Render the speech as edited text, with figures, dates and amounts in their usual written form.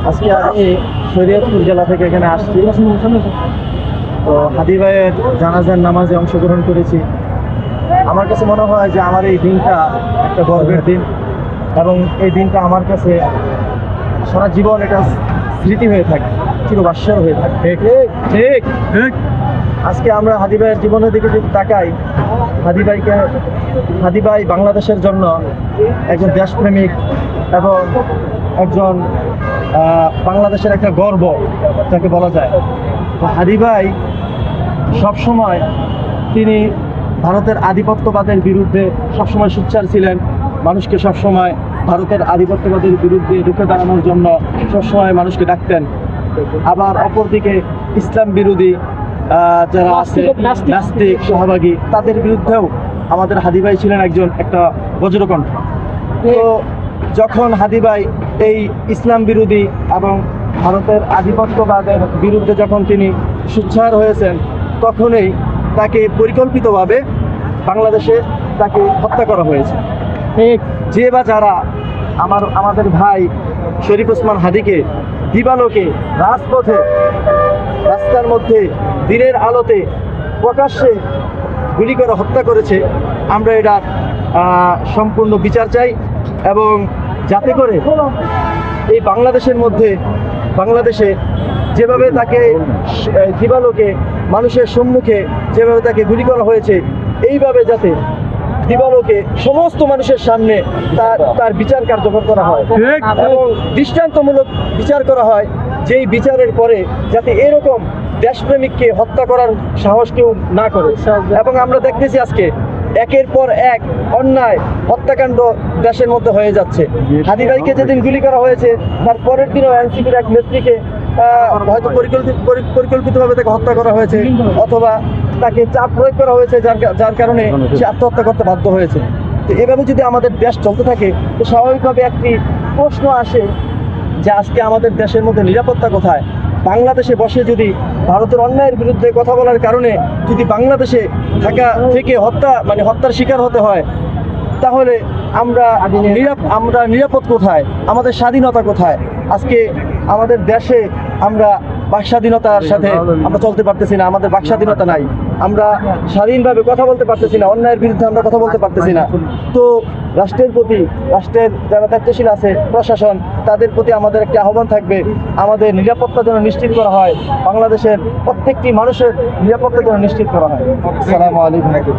আজকে আমি শরীয়তপুর জেলা থেকে এখানে আসছি। তো হাদি ভাইয়ের জানাজার নামাজে অংশগ্রহণ করেছি। আমার কাছে মনে হয় যে আমার এই দিনটা একটা গর্বের দিন, এবং এই দিনটা আমার কাছে সারা জীবন এটা স্মৃতি হয়ে থাকে, চিরবাস্যর হয়ে থাকে। ঠিক ঠিক ঠিক। আজকে আমরা হাদি ভাইয়ের জীবনের দিকে যদি তাকাই, হাদি ভাই বাংলাদেশের জন্য একজন দেশপ্রেমিক এবং একজন বাংলাদেশের একটা গর্ব যাকে বলা যায়। তো হাদি ভাই সবসময় তিনি ভারতের আধিপত্যবাদের বিরুদ্ধে সবসময় সোচ্চার ছিলেন। মানুষকে সবসময় ভারতের আধিপত্যবাদের বিরুদ্ধে রুখে দাঁড়ানোর জন্য সবসময় মানুষকে ডাকতেন। আবার অপরদিকে ইসলাম বিরোধী যারা আছে, নাস্তিক সহভাগী, তাদের বিরুদ্ধেও আমাদের হাদি ভাই ছিলেন একটা বজ্রকণ্ঠ। তো যখন হাদি ভাই এই ইসলাম বিরোধী এবং ভারতের আধিপত্যবাদের বিরুদ্ধে যখন তিনি সোচ্চার হয়েছেন, তখনই তাকে পরিকল্পিতভাবে বাংলাদেশে তাকে হত্যা করা হয়েছে। যে বা যারা আমাদের ভাই শরীফ ওসমান হাদিকে দিবালোকে রাজপথে, রাস্তার মধ্যে, দিনের আলোতে প্রকাশ্যে গুলি করে হত্যা করেছে, আমরা এটার সম্পূর্ণ বিচার চাই। এবং যাতে করে এই বাংলাদেশে যেভাবে তাকে দিবালোকে মানুষের সম্মুখে যেভাবে তাকে গুলি করা হয়েছে, এইভাবে যাতে দিবালোকে সমস্ত মানুষের সামনে তার বিচার কার্যকর করা হয় এবং দৃষ্টান্তমূলক বিচার করা হয়, যেই বিচারের পরে যাতে এরকম দেশপ্রেমিককে হত্যা করার সাহস কেউ না করে। এবং আমরা দেখতেছি আজকে একের পর এক অন্যায় হত্যাকাণ্ড দেশের মধ্যে হয়ে যাচ্ছে। হাদি ভাইকে যেদিন গুলি করা হয়েছে, তার পরের দিনও এনসিপির এক নেত্রীকে হয়তো পরিকল্পিতভাবে তাকে হত্যা করা হয়েছে, অথবা তাকে চাপ প্রয়োগ করা হয়েছে, যার কারণে সে আত্মহত্যা করতে বাধ্য হয়েছে। তো এভাবে যদি আমাদের দেশ চলতে থাকে, তো স্বাভাবিকভাবে একটি প্রশ্ন আসে যে আজকে আমাদের দেশের মধ্যে নিরাপত্তা কোথায়? বাংলাদেশে বসে যদি ভারতের অন্যায়ের বিরুদ্ধে কথা বলার কারণে যদি বাংলাদেশে থেকে হত্যার শিকার হতে হয়, তাহলে আমরা নিরাপদ কোথায়? আমাদের স্বাধীনতা কোথায়? আজকে আমাদের দেশে আমরা বাক স্বাধীনতার সাথে আমরা চলতে পারতেছি না, আমাদের বাক স্বাধীনতা নাই, আমরা স্বাধীনভাবে কথা বলতে পারতেছি না, অন্যায়ের বিরুদ্ধে আমরা কথা বলতে পারতেছি না। তো রাষ্ট্রের যারা দায়িত্বশীল আছে, প্রশাসন, তাদের প্রতি আমাদের একটি আহ্বান থাকবে, আমাদের নিরাপত্তা যেন নিশ্চিত করা হয়, বাংলাদেশের প্রত্যেকটি মানুষের নিরাপত্তা যেন নিশ্চিত করা হয়। আসসালামু আলাইকুম।